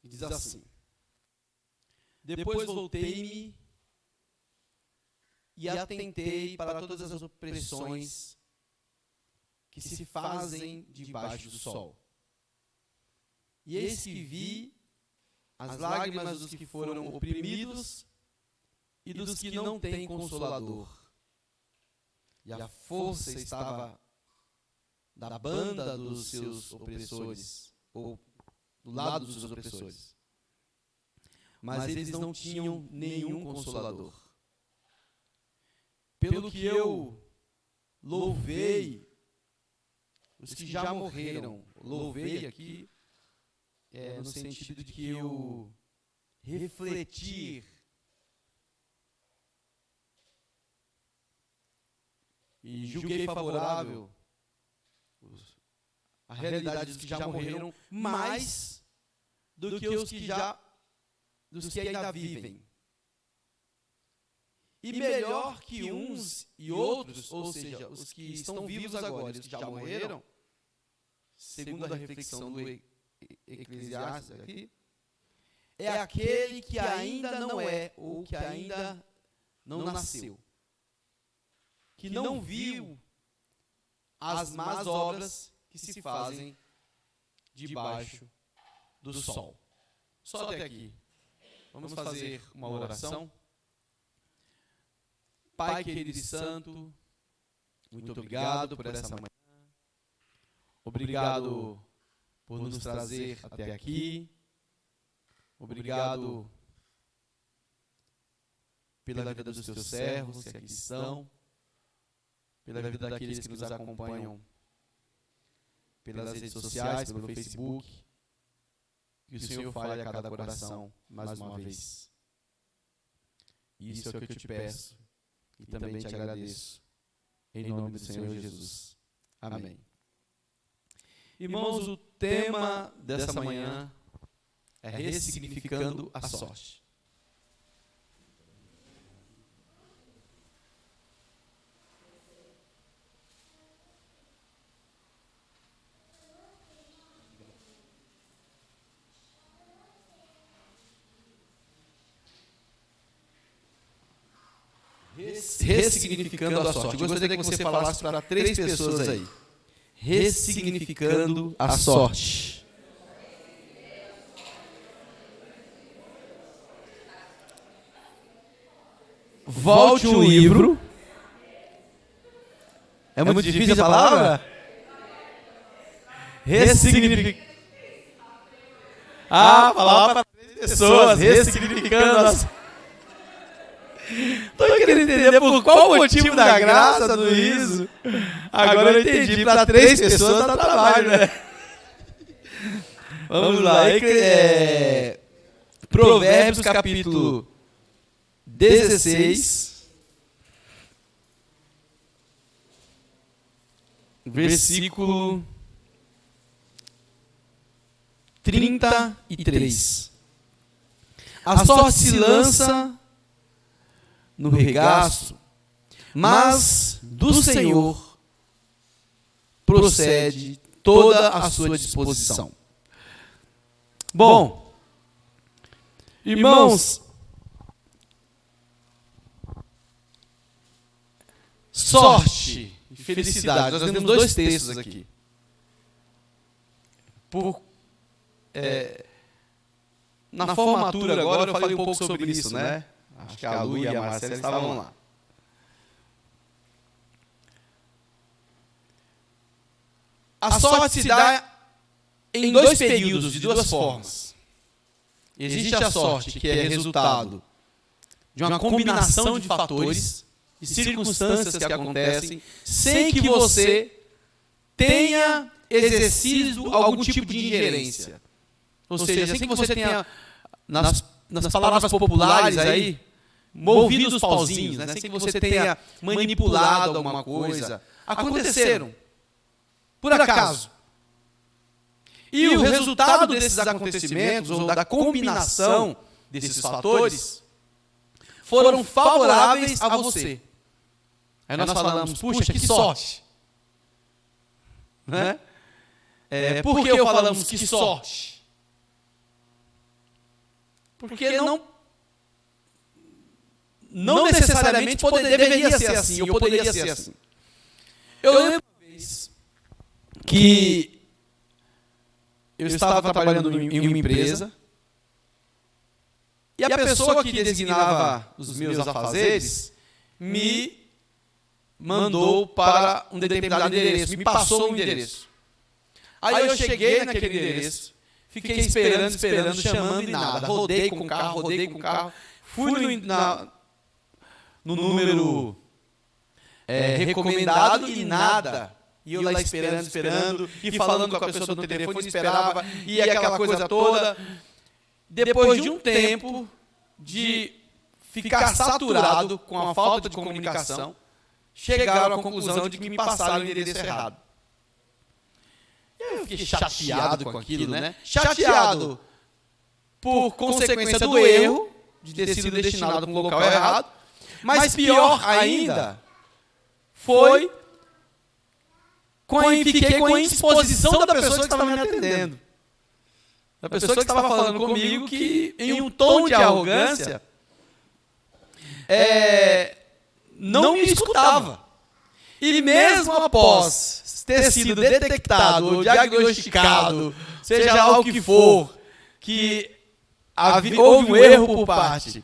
diz assim: depois voltei-me e atentei para todas as opressões que se fazem debaixo do sol. E eis que vi as lágrimas dos que foram oprimidos e dos que não têm consolador. E a força estava da banda dos seus opressores, ou do lado dos seus opressores. Mas eles não tinham nenhum consolador. Pelo que eu louvei os que já morreram. Louvei aqui no sentido de que eu refletir e julguei favorável a realidade dos que já morreram, mais do que dos que ainda vivem. E melhor que uns e outros, ou seja, os que estão vivos agora e os que já morreram, segundo a reflexão do Eclesiastes aqui, é aquele que ainda não é, ou que ainda não nasceu, que não viu as más obras que se fazem debaixo do sol. Só até aqui. Vamos fazer uma oração. Pai querido e santo, muito obrigado por essa manhã. Obrigado por nos trazer até aqui. Obrigado pela vida dos teus servos que aqui estão, pela vida daqueles que nos acompanham pelas redes sociais, pelo Facebook. Que o Senhor fale a cada coração mais uma vez. Isso é o que eu te peço e também te agradeço. Em nome do Senhor Jesus. Amém. Irmãos, o tema dessa manhã é ressignificando a sorte. Ressignificando a sorte. Eu gostaria que você falasse para 3 pessoas aí. Ressignificando a sorte. Volte o livro. É muito difícil a palavra? Ressignificar. Falar para 3 pessoas. Ressignificando a sorte. Estou querendo entender por qual motivo da graça do riso. Agora eu entendi. Para 3 pessoas dá trabalho, né? Vamos lá. Provérbios capítulo 16. Versículo 33. A sorte se lança no regaço, mas do Senhor procede toda a sua disposição. Bom, irmãos, sorte e felicidade. Nós temos 2 textos aqui. Na formatura agora eu falei um pouco sobre isso, né? Acho que a Lu e a Marcela estavam lá. A sorte se dá em 2 períodos, de 2 formas. Existe a sorte que é resultado de uma combinação de fatores e circunstâncias que acontecem sem que você tenha exercido algum tipo de ingerência. Ou seja, sem que você tenha, nas palavras populares aí, movido os pauzinhos, né? Sem que você tenha manipulado alguma coisa. Aconteceram, por acaso. E o resultado desses acontecimentos, ou da combinação desses fatores, foram favoráveis a você. Aí nós falamos, puxa, que sorte. Né? Por que falamos que sorte? porque não necessariamente deveria ser assim, ou poderia ser assim. Eu lembro uma vez que eu estava trabalhando em uma empresa e a pessoa que designava os meus afazeres me mandou para um determinado endereço, me passou um endereço. Aí eu cheguei naquele endereço, fiquei esperando, chamando e nada. Rodei com o carro, fui no número recomendado e nada. E eu lá esperando, e falando com a pessoa no telefone, esperava, e aquela coisa toda. Depois de um tempo de ficar saturado com a falta de comunicação, chegaram à conclusão de que me passaram o endereço errado. Eu fiquei chateado com aquilo, né? Chateado por consequência do erro, de ter sido destinado para um local errado, mas pior ainda foi fiquei com a indisposição da pessoa que estava me atendendo. Da pessoa que estava falando comigo que, em um tom de arrogância, não me escutava. E mesmo após ter sido detectado ou diagnosticado, seja lá o que for, que houve um erro por parte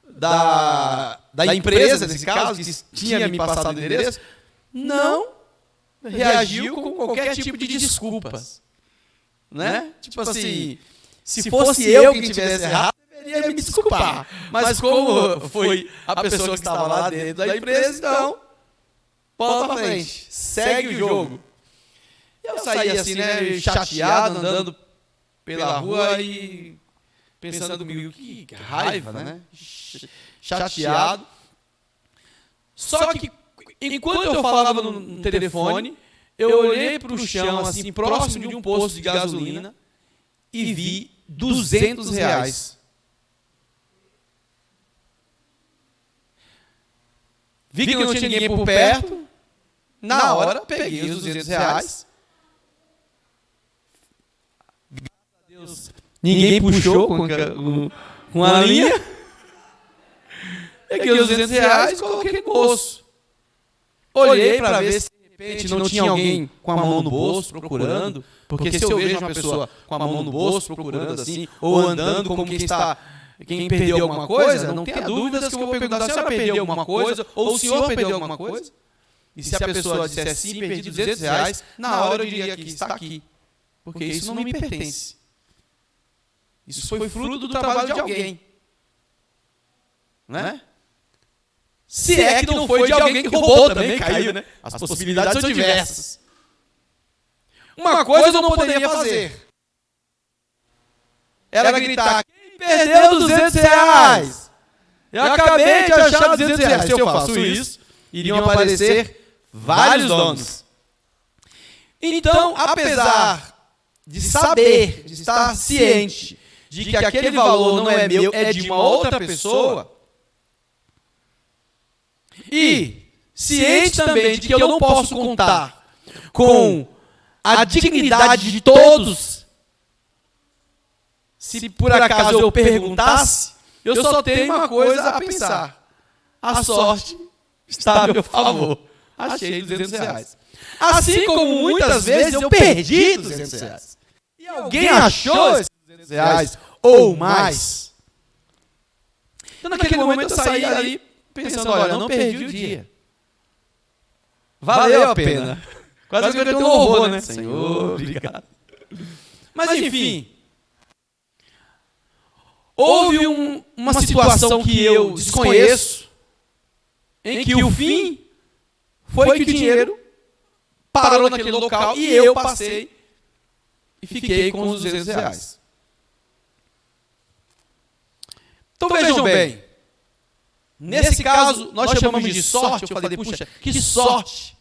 da empresa, nesse caso, que tinha me passado o endereço, não reagiu com qualquer tipo de desculpas. Né? Tipo assim, se fosse eu quem tivesse errado, deveria me desculpar. Mas como foi a pessoa que estava lá dentro da empresa, então, bola pra frente, segue o jogo. Eu saí assim, né, chateado, andando pela rua e pensando comigo, que raiva, né? Chateado. Só que, enquanto eu falava no telefone, eu olhei para o chão, assim, próximo de um posto de gasolina, e vi R$200. Vi que não tinha ninguém por perto. Na hora, peguei os R$200. Graças a Deus, ninguém puxou com a linha. Peguei os R$200 e coloquei no bolso. Olhei para ver se de repente não tinha alguém com a mão no bolso procurando, porque se eu vejo uma pessoa com a mão no bolso procurando assim, ou andando como quem perdeu alguma coisa, não tenha dúvidas que eu vou perguntar: a senhora perdeu alguma coisa? Ou o senhor perdeu alguma coisa? E se a pessoa disser sim, perdi R$200, na hora eu diria que está aqui, porque isso não me pertence. Isso foi fruto do trabalho de alguém, né? Se é que não foi de alguém que roubou também, caiu, né? As possibilidades são diversas. Uma coisa eu não poderia fazer era gritar: quem perdeu R$200? Eu acabei de achar R$200. Se eu faço isso, iriam aparecer vários donos. Então, apesar de saber, de estar ciente de que aquele valor não é meu, é de uma outra pessoa, e ciente também de que eu não posso contar com a dignidade de todos, se por acaso eu perguntasse, eu só tenho uma coisa a pensar: a sorte está a meu favor. Achei R$200. Assim como muitas vezes eu perdi R$200. E alguém achou esses R$200 ou mais. Então naquele momento eu saí ali pensando: olha, não perdi o dia. Valeu a pena. Quase que eu tenho um horror, né? Senhor, obrigado. Mas enfim, houve uma situação que eu desconheço, em que o fim foi que o dinheiro parou naquele local e eu passei e fiquei com os R$200. Então vejam bem, nesse caso nós chamamos de sorte. Eu falei: puxa, que sorte,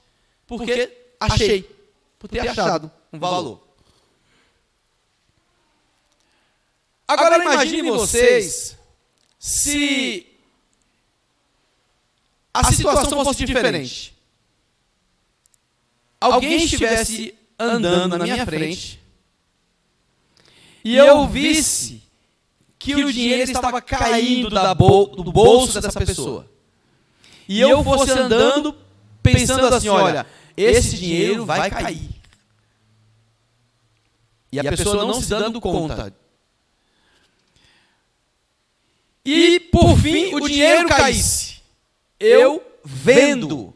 porque achei, por ter achado um valor. Agora imagine vocês se a situação fosse diferente. Alguém estivesse andando na minha frente e eu visse que o dinheiro estava caindo do bolso dessa pessoa. E eu fosse andando pensando assim, olha, esse dinheiro vai cair. E a pessoa não se dando conta. E, por fim, o dinheiro caísse. Eu vendo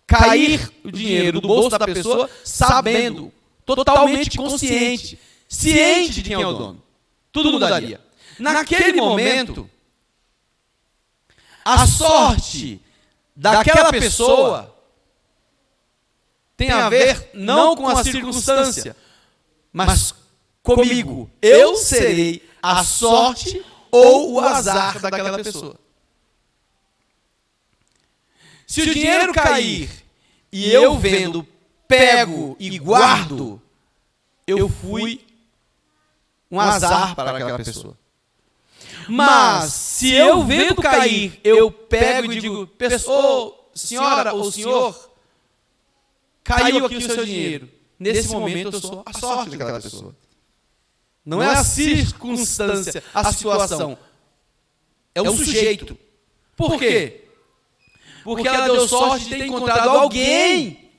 cair o dinheiro do bolso da pessoa, sabendo, totalmente consciente, ciente de quem é o dono. Tudo mudaria. Naquele momento, a sorte daquela pessoa tem a ver não com a circunstância, mas comigo. Eu serei a sorte ou o azar daquela pessoa. Se o dinheiro cair e eu vendo, pego e guardo, eu fui um azar para aquela pessoa. Mas se eu vendo cair, eu pego e digo, senhora ou senhor, caiu aqui o seu dinheiro. Nesse momento eu sou a sorte daquela pessoa. Não é a circunstância, a situação. É o sujeito. Por quê? Porque ela deu sorte de ter encontrado alguém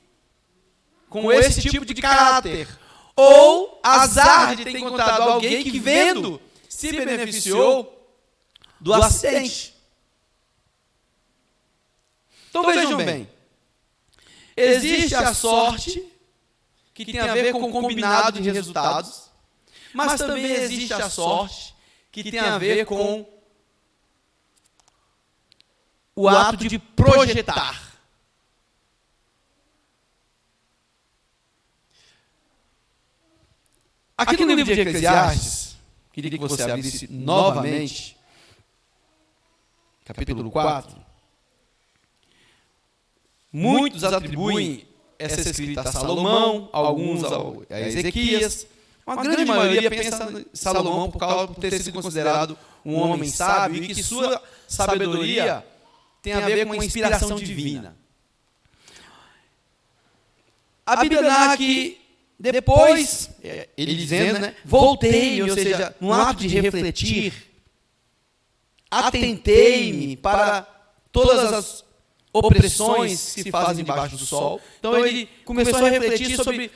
com esse tipo de caráter. Ou azar de ter encontrado alguém que, vendo, se beneficiou do acidente. Então vejam bem. Existe a sorte, que tem a ver com o combinado de resultados, mas também existe a sorte, que tem a ver com o ato de projetar. Aqui no livro de Eclesiastes, queria que você abrisse novamente, capítulo 4, muitos atribuem essa escrita a Salomão, alguns a Ezequias, uma grande maioria pensa em Salomão por ter sido considerado um homem sábio e que sua sabedoria tem a ver com a inspiração divina. A Bíblia narra que depois, ele dizendo, né, voltei-me, ou seja, no ato de refletir, atentei-me para todas as opressões que se fazem debaixo do sol. Então ele começou a refletir sobre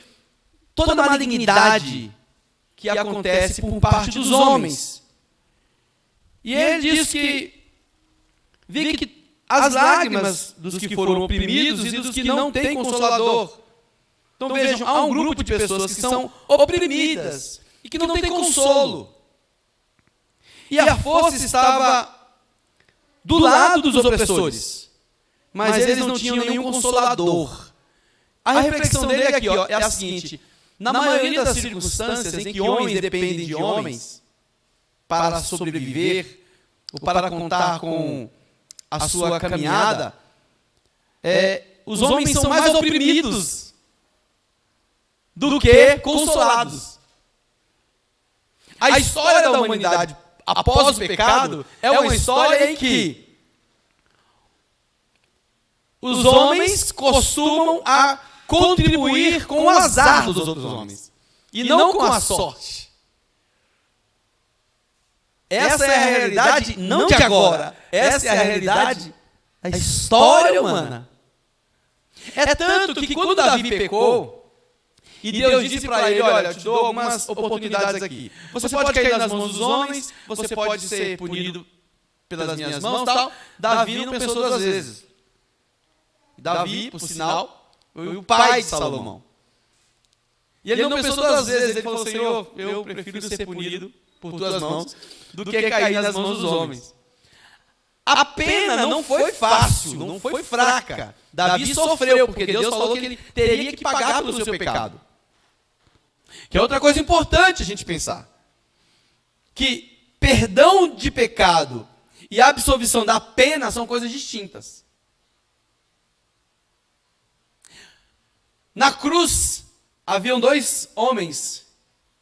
toda a malignidade que acontece por parte dos homens. E ele diz que vi que as lágrimas dos que foram oprimidos e dos que não têm consolador. Então vejam, há um grupo de pessoas que são oprimidas e que não têm consolo. E a força estava do lado dos opressores, mas eles não tinham nenhum consolador. A reflexão dele aqui é a seguinte: na maioria das circunstâncias em que homens dependem de homens para sobreviver ou para contar com a sua caminhada, os homens são mais oprimidos do que consolados. A história da humanidade após o pecado é uma história em que os homens costumam a contribuir com o azar dos outros homens e não com a sorte. Essa é a realidade não de agora, essa é a realidade da história humana. É tanto que quando Davi pecou, e Deus disse para ele, olha, eu te dou algumas oportunidades aqui. Você pode cair nas mãos dos homens, você pode ser punido pelas minhas mãos, tal. Davi não pensou duas vezes. Davi, por sinal, foi o pai de Salomão. E ele não pensou duas vezes, ele falou, Senhor, eu prefiro ser punido por tuas mãos do que cair nas mãos dos homens. A pena não foi fácil, não foi fraca. Davi sofreu, porque Deus falou que ele teria que pagar pelo seu pecado. Que é outra coisa importante a gente pensar. Que perdão de pecado e absolvição da pena são coisas distintas. Na cruz, haviam dois homens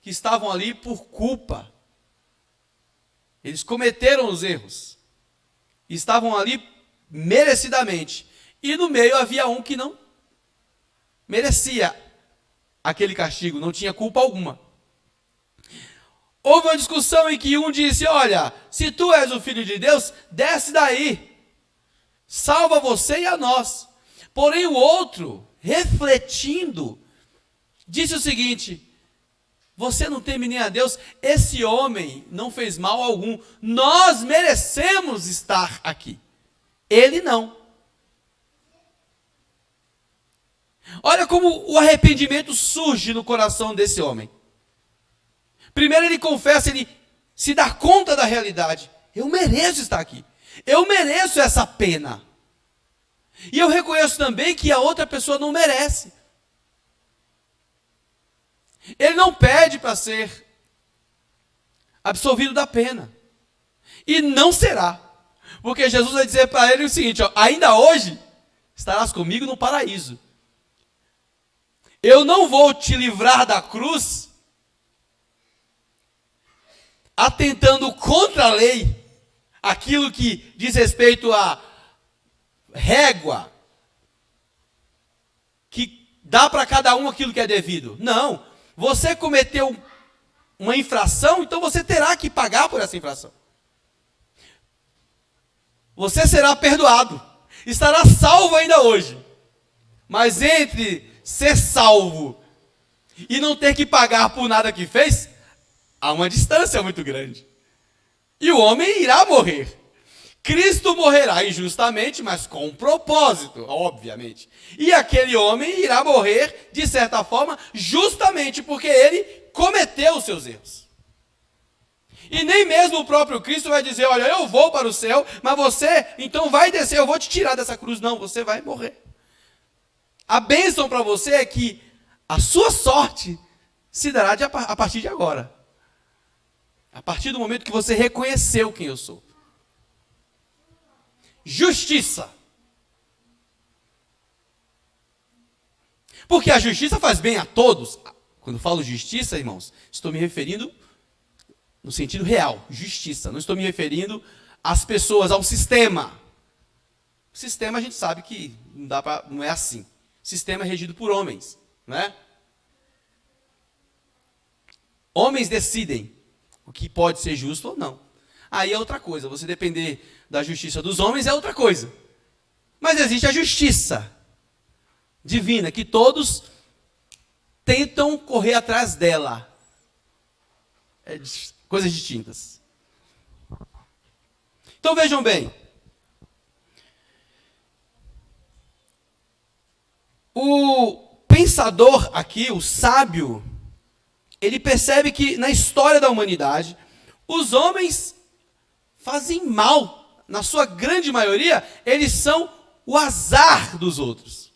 que estavam ali por culpa. Eles cometeram os erros. E estavam ali merecidamente. E no meio havia um que não merecia aquele castigo, não tinha culpa alguma. Houve uma discussão em que um disse: olha, se tu és o Filho de Deus, desce daí, salva você e a nós. Porém o outro, refletindo, disse o seguinte: você não teme nem a Deus, esse homem não fez mal algum, nós merecemos estar aqui, ele não. Olha como o arrependimento surge no coração desse homem. Primeiro ele confessa, ele se dá conta da realidade. Eu mereço estar aqui. Eu mereço essa pena. E eu reconheço também que a outra pessoa não merece. Ele não pede para ser absolvido da pena. E não será. Porque Jesus vai dizer para ele o seguinte: ó, ainda hoje estarás comigo no paraíso. Eu não vou te livrar da cruz atentando contra a lei, aquilo que diz respeito à régua, que dá para cada um aquilo que é devido. Não, você cometeu uma infração, então você terá que pagar por essa infração. Você será perdoado, estará salvo ainda hoje. Mas entre ser salvo e não ter que pagar por nada que fez, há uma distância muito grande. E o homem irá morrer. Cristo morrerá injustamente, mas com um propósito, obviamente. E aquele homem irá morrer, de certa forma, justamente porque ele cometeu os seus erros. E nem mesmo o próprio Cristo vai dizer: olha, eu vou para o céu, mas você, então vai descer, eu vou te tirar dessa cruz. Não, você vai morrer. A bênção para você é que a sua sorte se dará a partir de agora. A partir do momento que você reconheceu quem eu sou. Justiça. Porque a justiça faz bem a todos. Quando eu falo justiça, irmãos, estou me referindo no sentido real, justiça. Não estou me referindo às pessoas, ao sistema. O sistema a gente sabe que não é assim. O sistema é regido por homens, não é? Homens decidem o que pode ser justo ou não. Aí é outra coisa. Você depender da justiça dos homens é outra coisa. Mas existe a justiça divina, que todos tentam correr atrás dela. Coisas distintas. Então vejam bem. O pensador aqui, o sábio, ele percebe que na história da humanidade, os homens fazem mal. Na sua grande maioria, eles são o azar dos outros.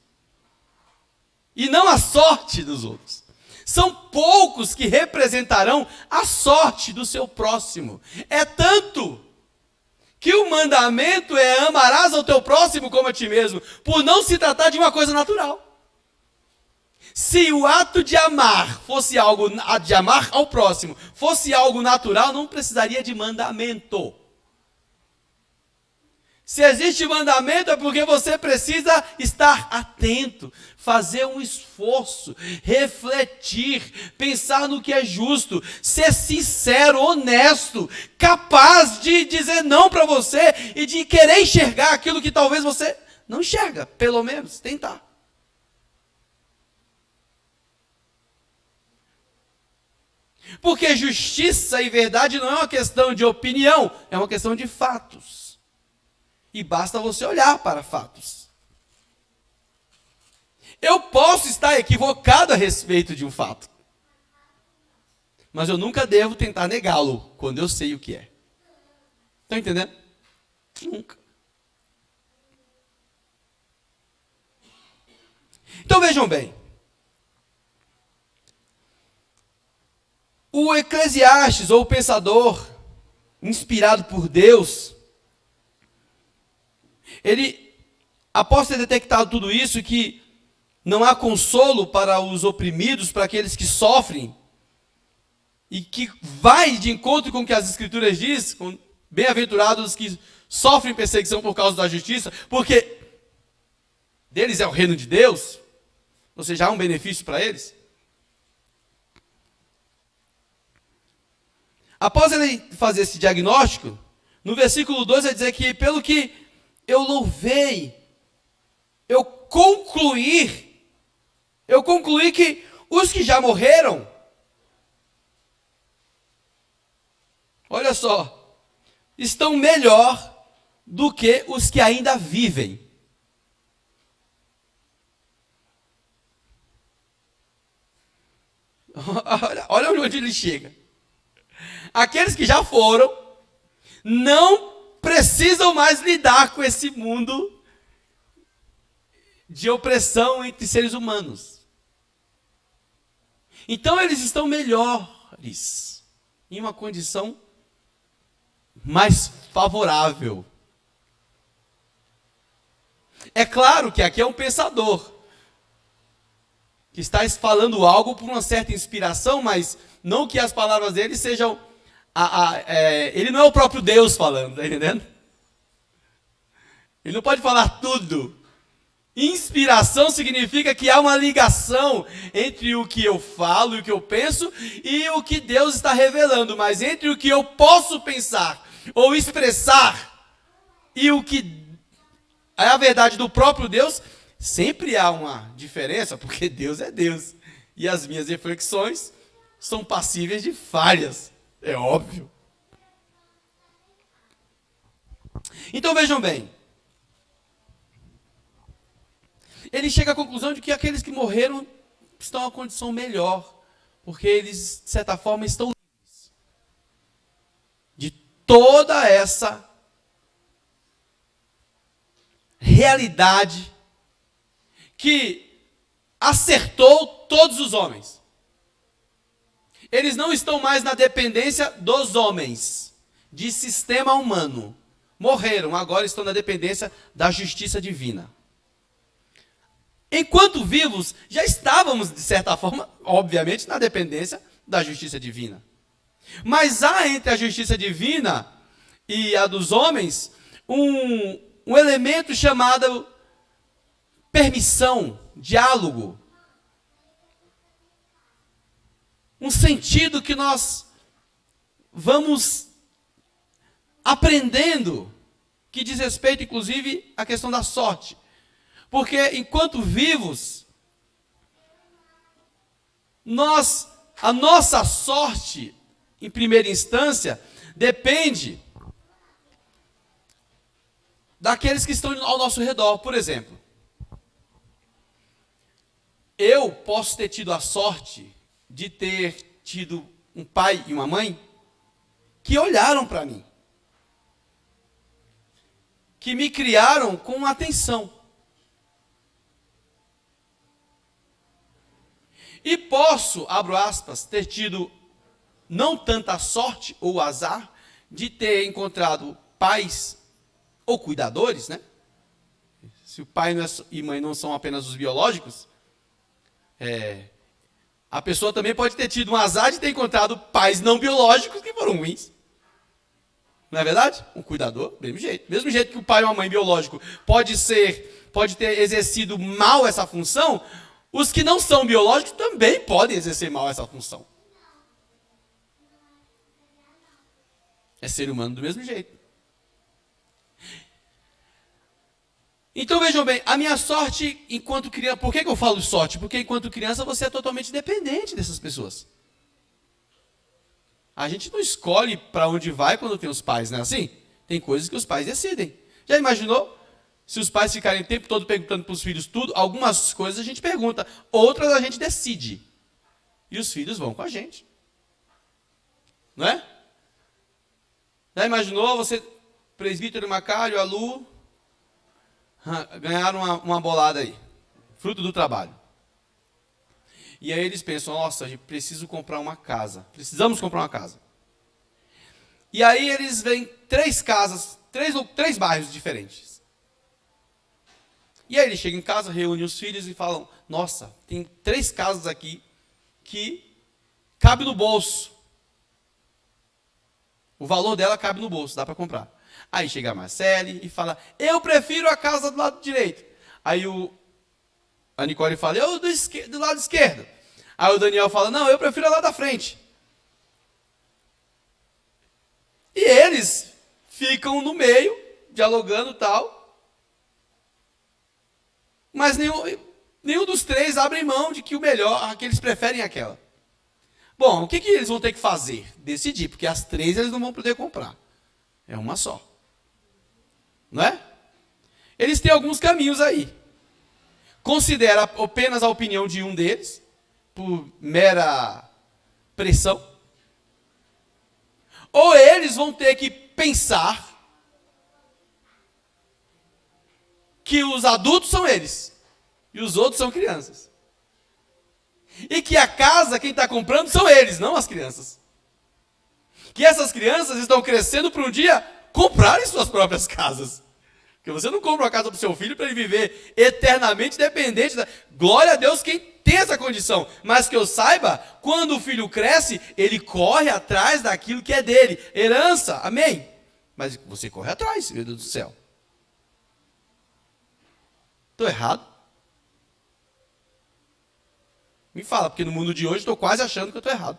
E não a sorte dos outros. São poucos que representarão a sorte do seu próximo. É tanto que o mandamento é: amarás ao teu próximo como a ti mesmo, por não se tratar de uma coisa natural. Se o ato de amar fosse algo, de amar ao próximo, fosse algo natural, não precisaria de mandamento. Se existe mandamento é porque você precisa estar atento, fazer um esforço, refletir, pensar no que é justo, ser sincero, honesto, capaz de dizer não para você e de querer enxergar aquilo que talvez você não enxerga, pelo menos tentar. Porque justiça e verdade não é uma questão de opinião, é uma questão de fatos. E basta você olhar para fatos. Eu posso estar equivocado a respeito de um fato, mas eu nunca devo tentar negá-lo quando eu sei o que é. Estão entendendo? Nunca. Então vejam bem. O Eclesiastes, ou o pensador inspirado por Deus, ele, após ter detectado tudo isso, que não há consolo para os oprimidos, para aqueles que sofrem, e que vai de encontro com o que as Escrituras diz, bem-aventurados os que sofrem perseguição por causa da justiça, porque deles é o reino de Deus, ou seja, há um benefício para eles. Após ele fazer esse diagnóstico, no versículo 2 vai dizer que, pelo que eu louvei, eu concluí que os que já morreram, olha só, estão melhor do que os que ainda vivem. Olha onde ele chega. Aqueles que já foram não precisam mais lidar com esse mundo de opressão entre seres humanos. Então eles estão melhores, em uma condição mais favorável. É claro que aqui é um pensador, que está falando algo por uma certa inspiração, mas não que as palavras dele sejam... ele não é o próprio Deus falando, está entendendo? Ele não pode falar tudo. Inspiração significa que há uma ligação entre o que eu falo e o que eu penso e o que Deus está revelando, mas entre o que eu posso pensar ou expressar e o que é a verdade do próprio Deus, sempre há uma diferença, porque Deus é Deus. E as minhas reflexões são passíveis de falhas, é óbvio. Então vejam bem. Ele chega à conclusão de que aqueles que morreram estão em uma condição melhor, porque eles, de certa forma, estão livres de toda essa realidade que acertou todos os homens. Eles não estão mais na dependência dos homens, de sistema humano. Morreram, agora estão na dependência da justiça divina. Enquanto vivos, já estávamos, de certa forma, obviamente, na dependência da justiça divina. Mas há entre a justiça divina e a dos homens um elemento chamado permissão, diálogo. Um sentido que nós vamos aprendendo, que diz respeito, inclusive, à questão da sorte. Porque, enquanto vivos, a nossa sorte, em primeira instância, depende daqueles que estão ao nosso redor. Por exemplo, eu posso ter tido a sorte de ter tido um pai e uma mãe que olharam para mim, que me criaram com atenção. E posso, abro aspas, ter tido não tanta sorte ou azar de ter encontrado pais ou cuidadores, né? Se o pai e mãe não são apenas os biológicos, a pessoa também pode ter tido um azar de ter encontrado pais não biológicos que foram ruins. Não é verdade? Um cuidador, do mesmo jeito. Mesmo jeito que o pai ou a mãe biológico pode ter exercido mal essa função, os que não são biológicos também podem exercer mal essa função. É ser humano do mesmo jeito. Então vejam bem, a minha sorte enquanto criança... Por que eu falo sorte? Porque enquanto criança você é totalmente dependente dessas pessoas. A gente não escolhe para onde vai quando tem os pais, não é assim? Tem coisas que os pais decidem. Já imaginou? Se os pais ficarem o tempo todo perguntando para os filhos tudo, algumas coisas a gente pergunta, outras a gente decide. E os filhos vão com a gente. Não é? Já imaginou você, presbítero Macário, a Lu, ganharam uma bolada aí, fruto do trabalho. E aí eles pensam, nossa, a gente precisa comprar uma casa. Precisamos comprar uma casa. E aí eles veem 3 casas, 3 bairros diferentes. E aí ele chega em casa, reúne os filhos e falam, nossa, tem 3 casas aqui que cabe no bolso. O valor dela cabe no bolso, dá para comprar. Aí chega a Marcele e fala, eu prefiro a casa do lado direito. Aí a Nicole fala, eu do lado esquerdo. Aí o Daniel fala, não, eu prefiro a lá da frente. E eles ficam no meio, dialogando e tal. Mas nenhum dos três abre mão de que o melhor, que eles preferem aquela. Bom, o que eles vão ter que fazer? Decidir, porque as três eles não vão poder comprar. É uma só. Não é? Eles têm alguns caminhos aí. Considera apenas a opinião de um deles, por mera pressão. Ou eles vão ter que pensar que os adultos são eles e os outros são crianças. E que a casa, quem está comprando, são eles, não as crianças. Que essas crianças estão crescendo para um dia comprarem suas próprias casas. Porque você não compra uma casa para o seu filho para ele viver eternamente dependente da... Glória a Deus quem tem essa condição. Mas que eu saiba, quando o filho cresce, ele corre atrás daquilo que é dele. Herança, amém? Mas você corre atrás, meu Deus do céu. Estou errado? Me fala, porque no mundo de hoje estou quase achando que eu estou errado.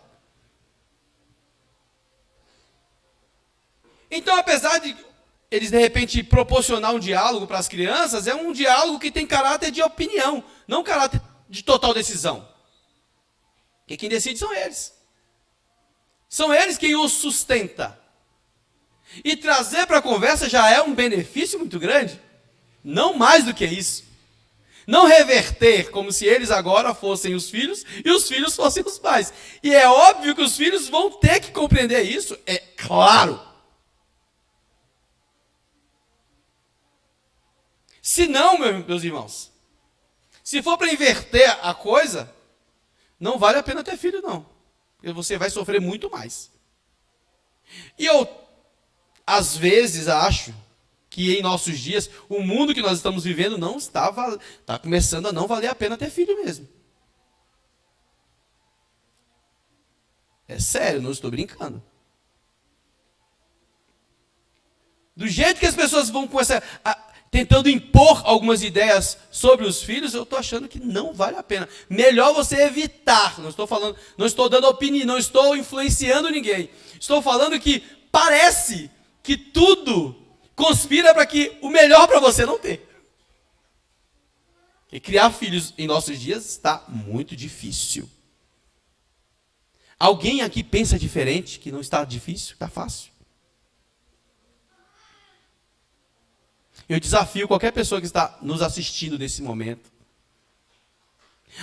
Então, apesar de eles, de repente, proporcionar um diálogo para as crianças, é um diálogo que tem caráter de opinião, não caráter de total decisão. Porque quem decide são eles. São eles quem os sustenta. E trazer para a conversa já é um benefício muito grande. Não mais do que isso. Não reverter como se eles agora fossem os filhos e os filhos fossem os pais. E é óbvio que os filhos vão ter que compreender isso, é claro. Se não, meus irmãos, se for para inverter a coisa, não vale a pena ter filho, não. Porque você vai sofrer muito mais. E eu, às vezes, acho que em nossos dias, o mundo que nós estamos vivendo não está começando a não valer a pena ter filho mesmo. É sério, não estou brincando. Do jeito que as pessoas vão começar tentando impor algumas ideias sobre os filhos, eu estou achando que não vale a pena. Melhor você evitar. Não estou falando, não estou dando opinião, não estou influenciando ninguém. Estou falando que parece que tudo conspira para que o melhor para você não ter. E criar filhos em nossos dias está muito difícil. Alguém aqui pensa diferente, que não está difícil, está fácil? Eu desafio qualquer pessoa que está nos assistindo nesse momento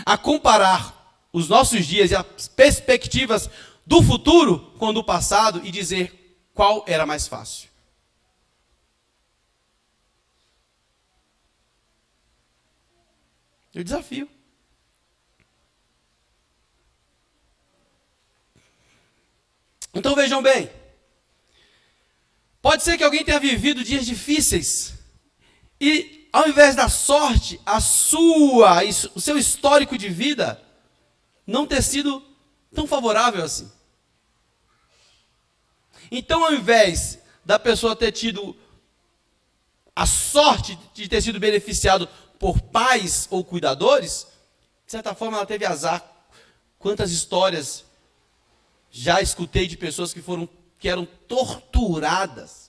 a comparar os nossos dias e as perspectivas do futuro com o do passado e dizer qual era mais fácil. Eu desafio. Então vejam bem. Pode ser que alguém tenha vivido dias difíceis e, ao invés da sorte, o seu histórico de vida não ter sido tão favorável assim. Então, ao invés da pessoa ter tido a sorte de ter sido beneficiado por pais ou cuidadores, de certa forma ela teve azar. Quantas histórias já escutei de pessoas que eram torturadas,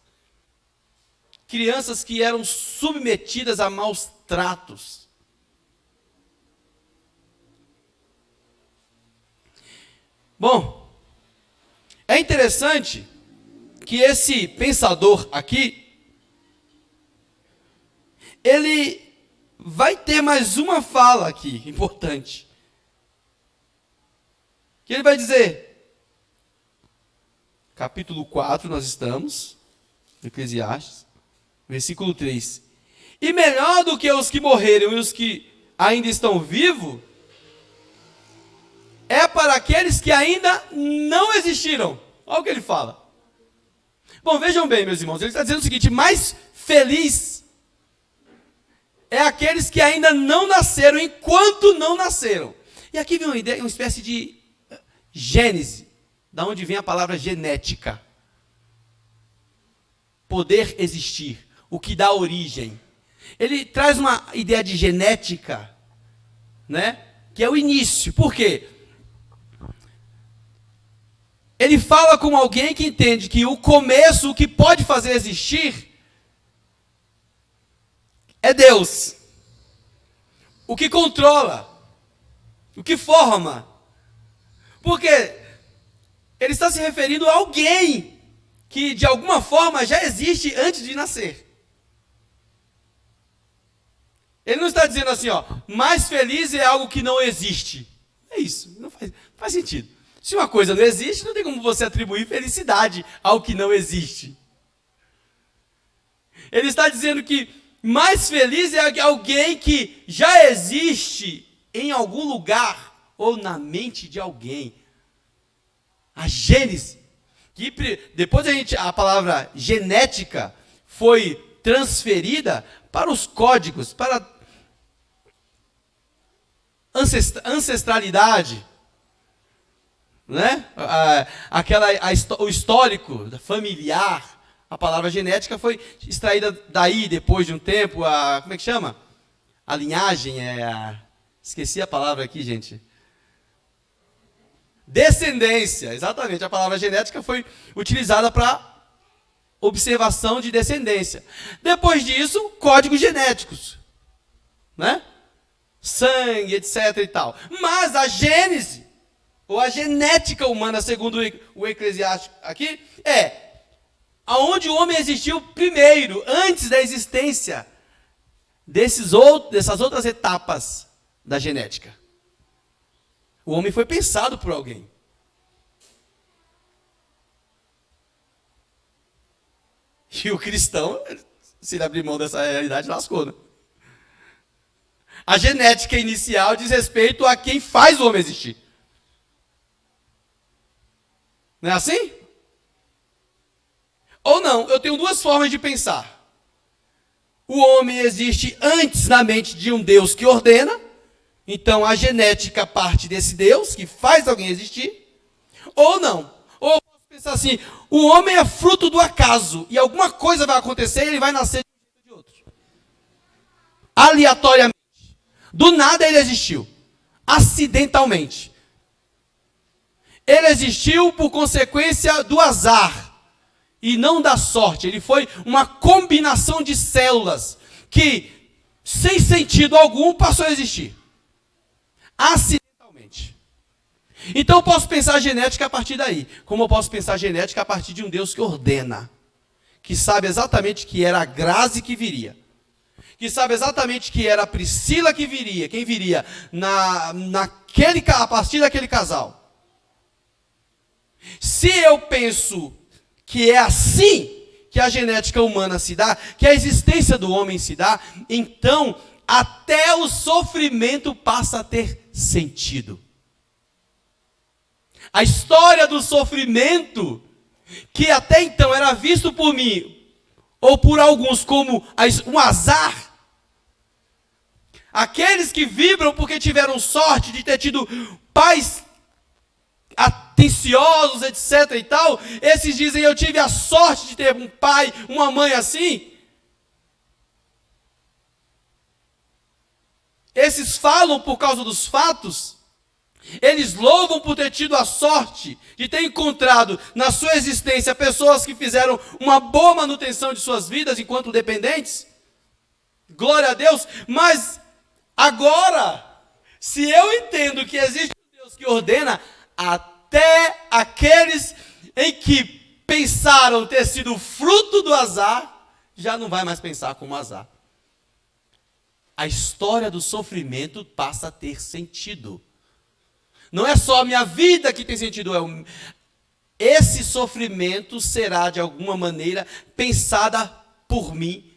crianças que eram submetidas a maus tratos. Bom, é interessante que esse pensador aqui, ele vai ter mais uma fala aqui, importante. Que ele vai dizer, capítulo 4 nós estamos, Eclesiastes, versículo 3. E melhor do que os que morreram e os que ainda estão vivos, é para aqueles que ainda não existiram. Olha o que ele fala. Bom, vejam bem, meus irmãos, ele está dizendo o seguinte: mais feliz é aqueles que ainda não nasceram, enquanto não nasceram. E aqui vem uma ideia, uma espécie de gênese, da onde vem a palavra genética. Poder existir, o que dá origem. Ele traz uma ideia de genética, né? Que é o início. Por quê? ele fala como alguém que entende que o começo, o que pode fazer existir, é Deus. O que controla, o que forma. Porque ele está se referindo a alguém que de alguma forma já existe antes de nascer. Ele não está dizendo assim, ó, mais feliz é algo que não existe. É isso, não faz sentido. Se uma coisa não existe, não tem como você atribuir felicidade ao que não existe. Ele está dizendo que mais feliz é alguém que já existe em algum lugar ou na mente de alguém. A gênese, que depois a palavra genética foi transferida para os códigos, para ancestralidade, né? O histórico familiar. A palavra genética foi extraída daí depois de um tempo. Como é que chama? A linhagem esqueci a palavra aqui, gente. Descendência, exatamente. A palavra genética foi utilizada para observação de descendência. Depois disso, códigos genéticos, né? Sangue, etc. e tal. Mas a gênese, ou a genética humana, segundo o Eclesiástico aqui, é aonde o homem existiu primeiro, antes da existência dessas outras etapas da genética. O homem foi pensado por alguém. E o cristão, se ele abrir mão dessa realidade, lascou, né? A genética inicial diz respeito a quem faz o homem existir. Não é assim? Ou não, eu tenho duas formas de pensar. O homem existe antes na mente de um Deus que ordena, então a genética parte desse Deus que faz alguém existir. Ou não, ou eu posso pensar assim, o homem é fruto do acaso, e alguma coisa vai acontecer e ele vai nascer de um jeito ou de outro. Aleatoriamente. Do nada ele existiu. Acidentalmente. Ele existiu por consequência do azar. E não da sorte. Ele foi uma combinação de células que, sem sentido algum, passou a existir. Acidentalmente. Então eu posso pensar genética a partir daí. Como eu posso pensar genética a partir de um Deus que ordena. Que sabe exatamente que era a Grazi que viria. Que sabe exatamente que era a Priscila que viria. Quem viria a partir daquele casal. Se eu penso que é assim que a genética humana se dá, que a existência do homem se dá, então até o sofrimento passa a ter sentido. A história do sofrimento, que até então era visto por mim, ou por alguns como um azar, aqueles que vibram porque tiveram sorte de ter tido pais atenciosos, etc. e tal, esses dizem, eu tive a sorte de ter um pai, uma mãe assim. Esses falam por causa dos fatos, eles louvam por ter tido a sorte de ter encontrado na sua existência pessoas que fizeram uma boa manutenção de suas vidas enquanto dependentes. Glória a Deus. Mas agora, se eu entendo que existe um Deus que ordena, até aqueles em que pensaram ter sido fruto do azar, já não vai mais pensar como azar. A história do sofrimento passa a ter sentido. Não é só a minha vida que tem sentido, esse sofrimento será de alguma maneira pensada por mim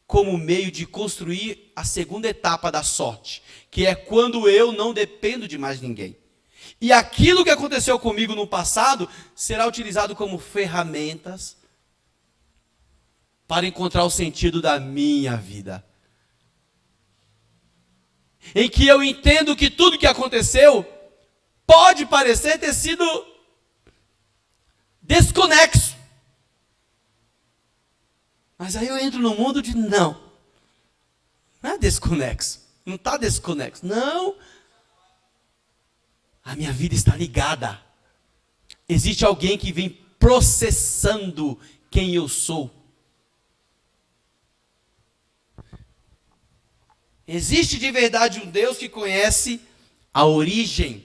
como meio de construir a segunda etapa da sorte, que é quando eu não dependo de mais ninguém. E aquilo que aconteceu comigo no passado será utilizado como ferramentas para encontrar o sentido da minha vida. Em que eu entendo que tudo que aconteceu pode parecer ter sido desconexo. Mas aí eu entro no mundo de não é desconexo. Não está desconexo. Não. A minha vida está ligada existe alguém que vem processando quem eu sou. Existe de verdade um Deus que conhece a origem,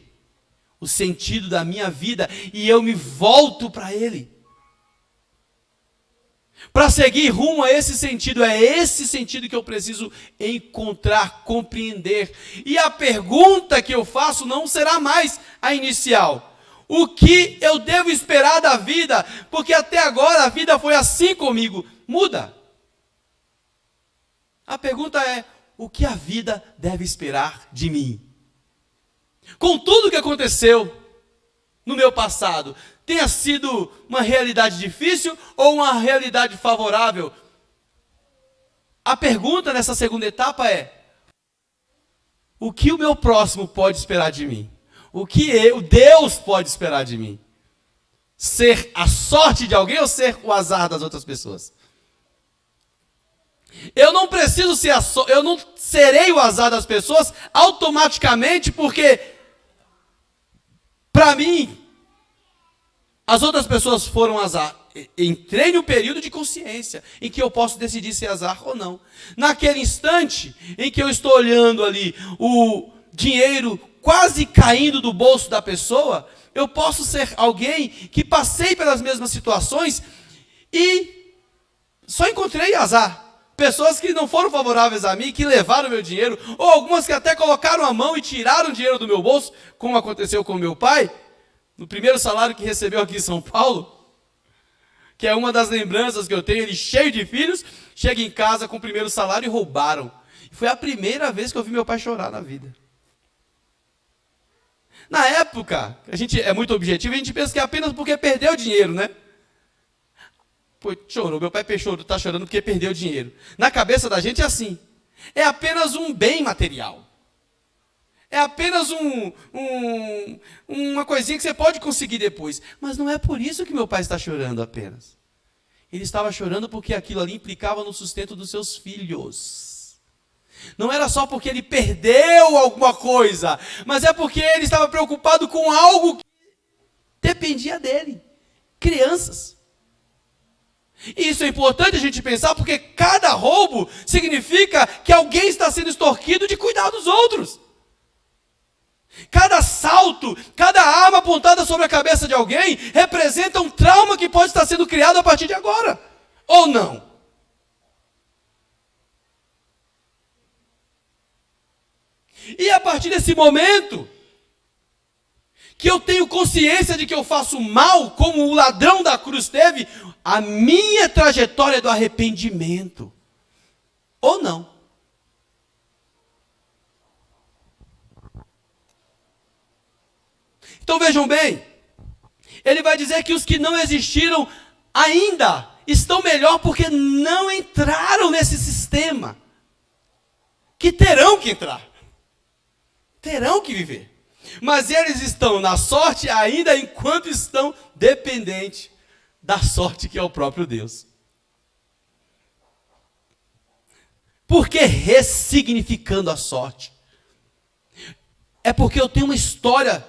o sentido da minha vida, e eu me volto para Ele. Para seguir rumo a esse sentido, é esse sentido que eu preciso encontrar, compreender. E a pergunta que eu faço não será mais a inicial. O que eu devo esperar da vida? Porque até agora a vida foi assim comigo. Muda. A pergunta é, o que a vida deve esperar de mim? Com tudo que aconteceu no meu passado, tenha sido uma realidade difícil ou uma realidade favorável, a pergunta nessa segunda etapa é, o que o meu próximo pode esperar de mim? O que Deus pode esperar de mim? Ser a sorte de alguém ou ser o azar das outras pessoas? Eu não preciso ser eu não serei o azar das pessoas automaticamente, porque para mim as outras pessoas foram azar. Entrei no período de consciência em que eu posso decidir se é azar ou não. Naquele instante em que eu estou olhando ali o dinheiro quase caindo do bolso da pessoa, eu posso ser alguém que passei pelas mesmas situações e só encontrei azar. Pessoas que não foram favoráveis a mim, que levaram meu dinheiro, ou algumas que até colocaram a mão e tiraram dinheiro do meu bolso, como aconteceu com meu pai, no primeiro salário que recebeu aqui em São Paulo, que é uma das lembranças que eu tenho, ele cheio de filhos, chega em casa com o primeiro salário e roubaram. Foi a primeira vez que eu vi meu pai chorar na vida. Na época, a gente é muito objetivo, a gente pensa que é apenas porque perdeu dinheiro, né? Pô, chorou, meu pai está chorando porque perdeu dinheiro. Na cabeça da gente é assim. É apenas um bem material. É apenas uma coisinha que você pode conseguir depois. Mas não é por isso que meu pai está chorando apenas. Ele estava chorando porque aquilo ali implicava no sustento dos seus filhos. Não era só porque ele perdeu alguma coisa, mas é porque ele estava preocupado com algo que dependia dele. Crianças. E isso é importante a gente pensar, porque cada roubo significa que alguém está sendo extorquido de cuidar dos outros. Cada assalto, cada arma apontada sobre a cabeça de alguém representa um trauma que pode estar sendo criado a partir de agora. Ou não? E a partir desse momento, que eu tenho consciência de que eu faço mal, como o ladrão da cruz teve, a minha trajetória é do arrependimento. Ou não? Então vejam bem, ele vai dizer que os que não existiram ainda estão melhor porque não entraram nesse sistema. Que terão que entrar. Terão que viver. Mas eles estão na sorte ainda enquanto estão dependentes da sorte que é o próprio Deus. Por que ressignificando a sorte? É porque eu tenho uma história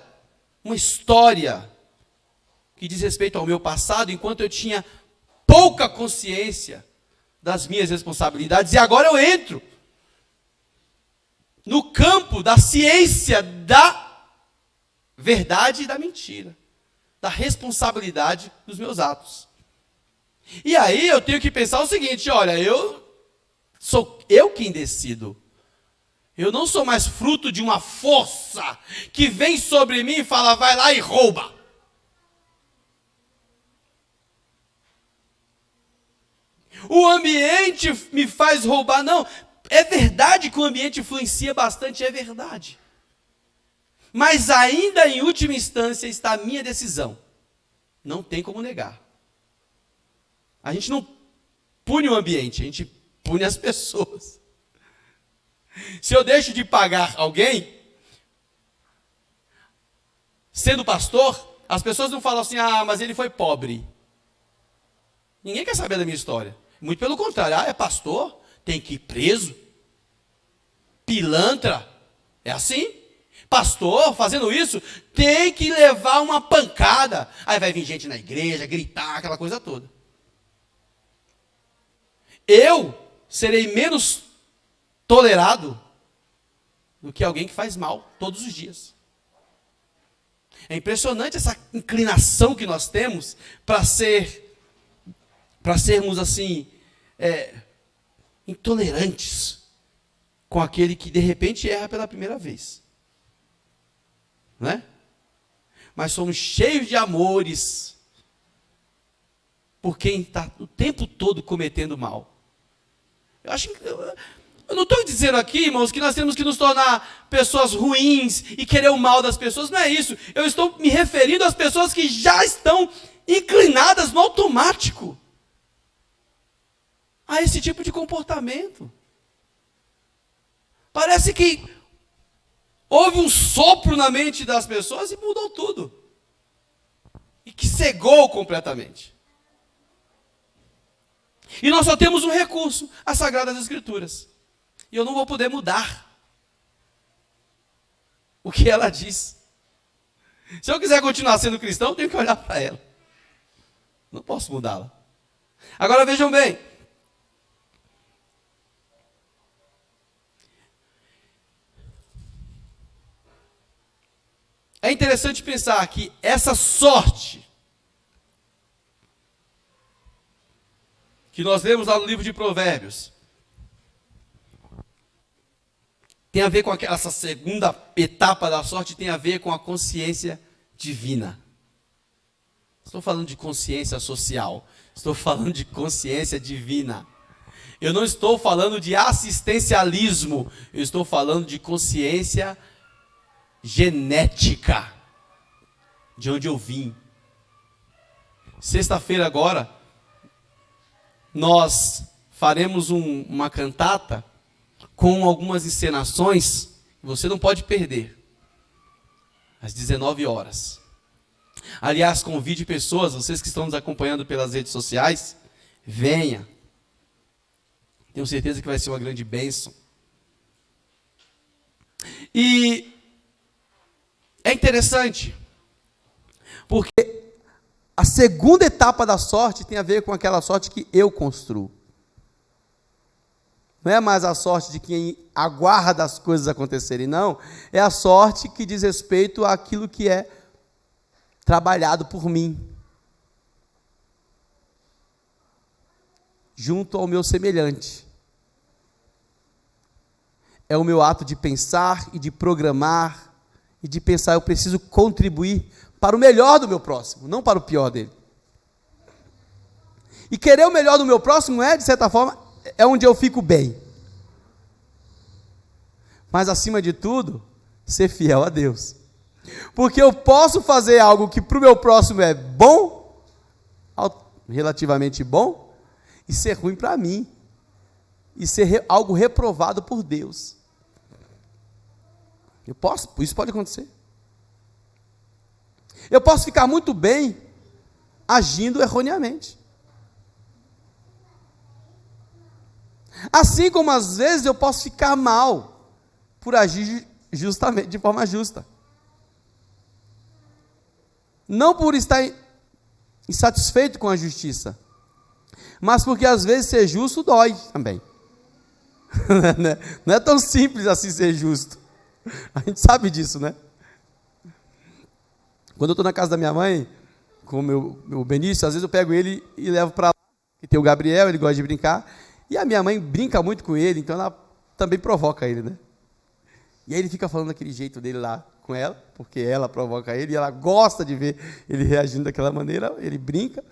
que diz respeito ao meu passado, enquanto eu tinha pouca consciência das minhas responsabilidades, e agora eu entro no campo da ciência da verdade e da mentira, da responsabilidade dos meus atos. E aí eu tenho que pensar o seguinte, olha, sou eu quem decido. Eu não sou mais fruto de uma força que vem sobre mim e fala, vai lá e rouba. O ambiente me faz roubar, não. É verdade que o ambiente influencia bastante, é verdade. Mas ainda em última instância está a minha decisão. Não tem como negar. A gente não pune o ambiente, a gente pune as pessoas. Se eu deixo de pagar alguém, sendo pastor, as pessoas não falam assim, mas ele foi pobre. Ninguém quer saber da minha história. Muito pelo contrário, é pastor, tem que ir preso. Pilantra, é assim. Pastor, fazendo isso, tem que levar uma pancada. Aí vai vir gente na igreja, gritar, aquela coisa toda. Eu serei menos tolerado do que alguém que faz mal todos os dias. É impressionante essa inclinação que nós temos para sermos assim, intolerantes com aquele que de repente erra pela primeira vez. Não é? Mas somos cheios de amores por quem está o tempo todo cometendo mal. Eu não estou dizendo aqui, irmãos, que nós temos que nos tornar pessoas ruins e querer o mal das pessoas, não é isso. Eu estou me referindo às pessoas que já estão inclinadas no automático a esse tipo de comportamento. Parece que houve um sopro na mente das pessoas e mudou tudo. E que cegou completamente. E nós só temos um recurso, as Sagradas Escrituras. E eu não vou poder mudar o que ela diz. Se eu quiser continuar sendo cristão, eu tenho que olhar para ela. Não posso mudá-la. Agora vejam bem. É interessante pensar que essa sorte que nós lemos lá no livro de Provérbios tem a ver com essa segunda etapa da sorte, tem a ver com a consciência divina. Estou falando de consciência social, estou falando de consciência divina. Eu não estou falando de assistencialismo, eu estou falando de consciência genética, de onde eu vim. Sexta-feira agora, nós faremos uma cantata com algumas encenações que você não pode perder, às 19 horas. Aliás, convide pessoas, vocês que estão nos acompanhando pelas redes sociais, venha. Tenho certeza que vai ser uma grande bênção. E é interessante, porque a segunda etapa da sorte tem a ver com aquela sorte que eu construo. Não é mais a sorte de quem aguarda as coisas acontecerem, não. É a sorte que diz respeito àquilo que é trabalhado por mim, junto ao meu semelhante. É o meu ato de pensar e de programar, e de pensar, eu preciso contribuir para o melhor do meu próximo, não para o pior dele. E querer o melhor do meu próximo de certa forma, é onde eu fico bem. Mas acima de tudo, ser fiel a Deus. Porque eu posso fazer algo que para o meu próximo é bom, relativamente bom, e ser ruim para mim. E ser algo reprovado por Deus. Isso pode acontecer. Eu posso ficar muito bem agindo erroneamente. Assim como às vezes eu posso ficar mal por agir justamente, de forma justa. Não por estar insatisfeito com a justiça, mas porque às vezes ser justo dói também. Não é tão simples assim ser justo. A gente sabe disso, né? Quando eu estou na casa da minha mãe, com o meu Benício, às vezes eu pego ele e levo para lá, que tem o Gabriel, ele gosta de brincar, e a minha mãe brinca muito com ele, então ela também provoca ele, né? E aí ele fica falando daquele jeito dele lá com ela, porque ela provoca ele, e ela gosta de ver ele reagindo daquela maneira, ele brinca.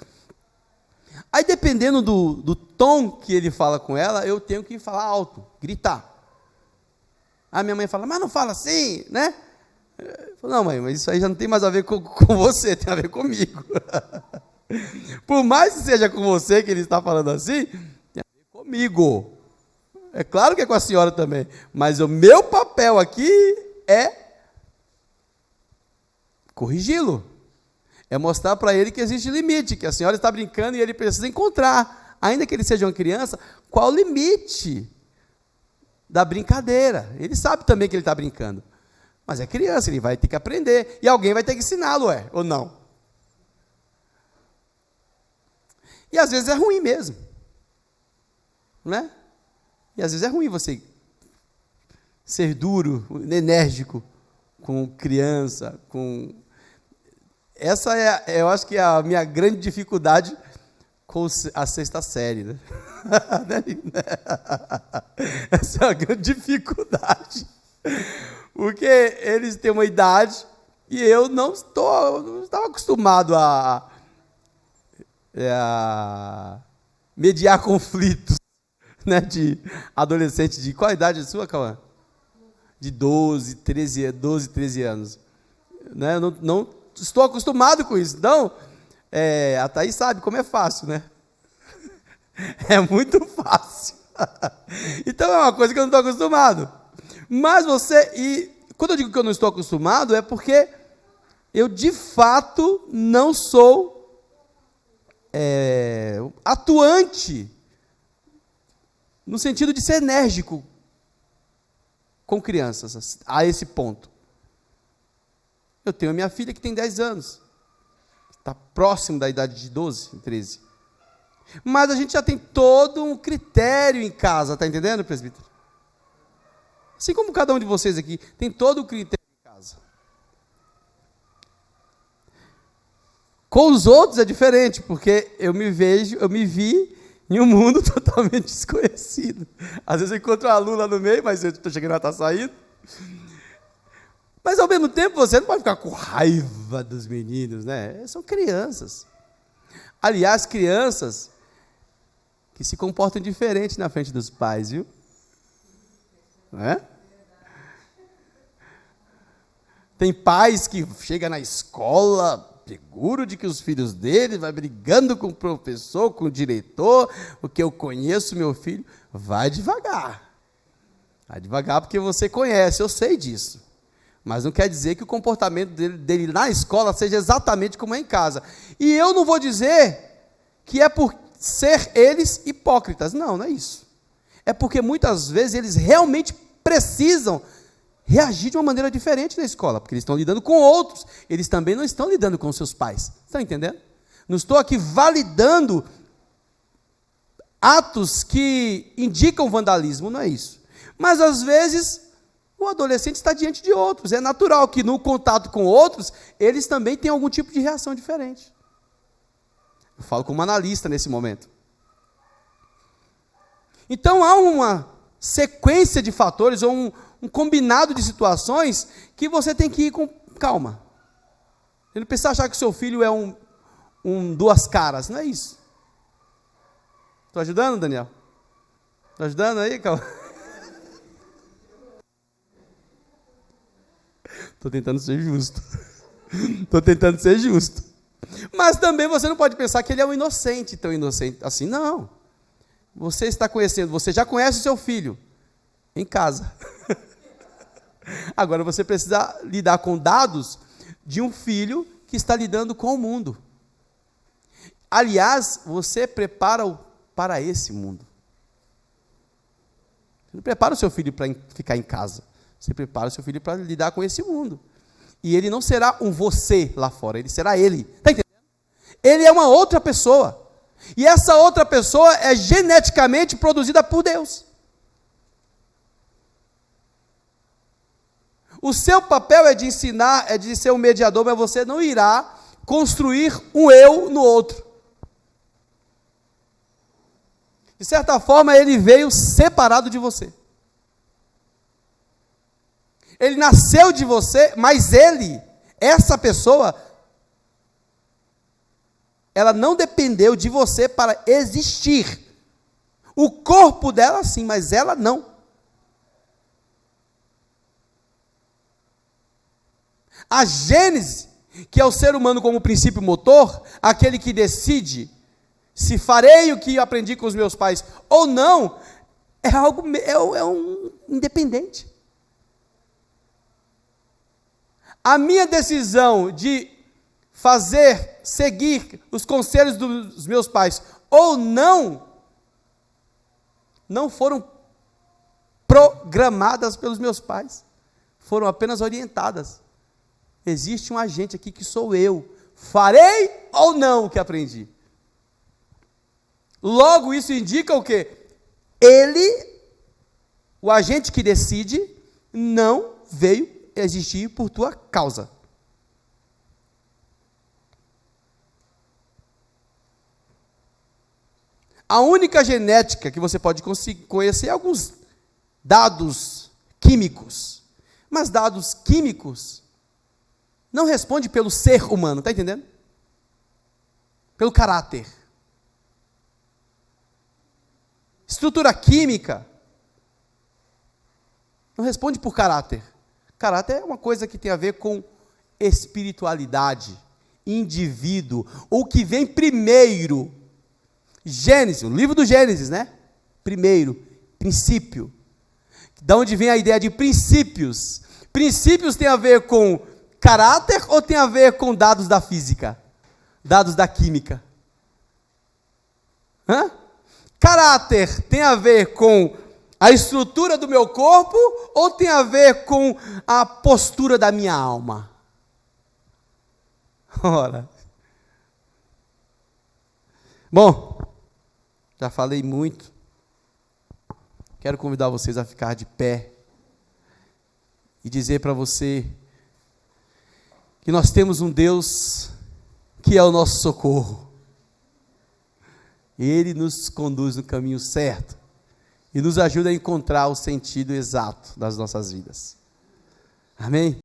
Aí, dependendo do tom que ele fala com ela, eu tenho que falar alto, gritar. Aí minha mãe fala, mas não fala assim, né? Eu falo, não, mãe, mas isso aí já não tem mais a ver com você, tem a ver comigo. Por mais que seja com você que ele está falando assim, tem a ver comigo. É claro que é com a senhora também, mas o meu papel aqui é corrigi-lo. É mostrar para ele que existe limite, que a senhora está brincando e ele precisa encontrar, ainda que ele seja uma criança, qual o limite da brincadeira. Ele sabe também que ele está brincando. Mas é criança, ele vai ter que aprender. E alguém vai ter que ensiná-lo, ou não? E às vezes é ruim mesmo. Não é? E às vezes é ruim você ser duro, enérgico com criança, com... Essa eu acho que é a minha grande dificuldade com a sexta série, né? Essa é a grande dificuldade. Porque eles têm uma idade e eu não estava acostumado a mediar conflitos, né, de adolescente. De qual a idade é sua, Cauã? De 12, 13 anos. Né? Eu não estou acostumado com isso. Então, a Thaís sabe como é fácil, né? É muito fácil. Então, é uma coisa que eu não estou acostumado. Mas quando eu digo que eu não estou acostumado, é porque eu, de fato, não sou atuante no sentido de ser enérgico com crianças, a esse ponto. Eu tenho a minha filha que tem 10 anos, está próximo da idade de 12, 13. Mas a gente já tem todo um critério em casa, está entendendo, presbítero? Assim como cada um de vocês aqui tem todo o critério em casa. Com os outros é diferente, porque eu me vi em um mundo totalmente desconhecido. Às vezes eu encontro uma Lula no meio, mas eu estou chegando a estar saindo. Mas ao mesmo tempo você não pode ficar com raiva dos meninos, né? São crianças. Aliás, crianças que se comportam diferente na frente dos pais, viu? Não é? Tem pais que chegam na escola seguro de que os filhos dele vai brigando com o professor, com o diretor, porque eu conheço meu filho. Vai devagar. Vai devagar porque você conhece, eu sei disso. Mas não quer dizer que o comportamento dele na escola seja exatamente como é em casa. E eu não vou dizer que é por ser eles hipócritas. Não, não é isso. É porque muitas vezes eles realmente precisam reagir de uma maneira diferente na escola, porque eles estão lidando com outros, eles também não estão lidando com seus pais. Estão entendendo? Não estou aqui validando atos que indicam vandalismo, não é isso. Mas às vezes o adolescente está diante de outros, é natural que no contato com outros, eles também têm algum tipo de reação diferente. Eu falo como analista nesse momento. Então há uma sequência de fatores, ou um combinado de situações que você tem que ir com calma. Você não precisa achar que o seu filho é um duas caras, não é isso. Estou ajudando, Daniel? Estou ajudando aí, calma. Estou tentando ser justo. Estou tentando ser justo. Mas também você não pode pensar que ele é um inocente, tão inocente assim, não. Você está conhecendo, você já conhece o seu filho em casa. Agora você precisa lidar com dados de um filho que está lidando com o mundo. Aliás, você prepara-o para esse mundo. Você não prepara o seu filho para ficar em casa. Você prepara o seu filho para lidar com esse mundo. E ele não será um você lá fora, ele será ele. Está entendendo? Ele é uma outra pessoa. E essa outra pessoa é geneticamente produzida por Deus. O seu papel é de ensinar, é de ser um mediador, mas você não irá construir um eu no outro. De certa forma, ele veio separado de você. Ele nasceu de você, mas essa pessoa, ela não dependeu de você para existir. O corpo dela sim, mas ela não. A gênese, que é o ser humano como princípio motor, aquele que decide se farei o que aprendi com os meus pais ou não, é um independente. A minha decisão de seguir os conselhos dos meus pais ou não foram programadas pelos meus pais. foram apenas orientadas. Existe um agente aqui que sou eu. Farei ou não o que aprendi? Logo, isso indica o quê? Ele, o agente que decide, não veio existir por tua causa. A única genética que você pode conhecer é alguns dados químicos. Mas dados químicos não respondem pelo ser humano, está entendendo? Pelo caráter. Estrutura química não responde por caráter. Caráter é uma coisa que tem a ver com espiritualidade, indivíduo, o que vem primeiro. Gênesis, o livro do Gênesis, né? Primeiro, princípio. Da onde vem a ideia de princípios? Princípios tem a ver com caráter ou tem a ver com dados da física? Dados da química? Caráter tem a ver com a estrutura do meu corpo ou tem a ver com a postura da minha alma? Ora. Bom, já falei muito. Quero convidar vocês a ficar de pé e dizer para você que nós temos um Deus que é o nosso socorro. Ele nos conduz no caminho certo e nos ajuda a encontrar o sentido exato das nossas vidas. Amém?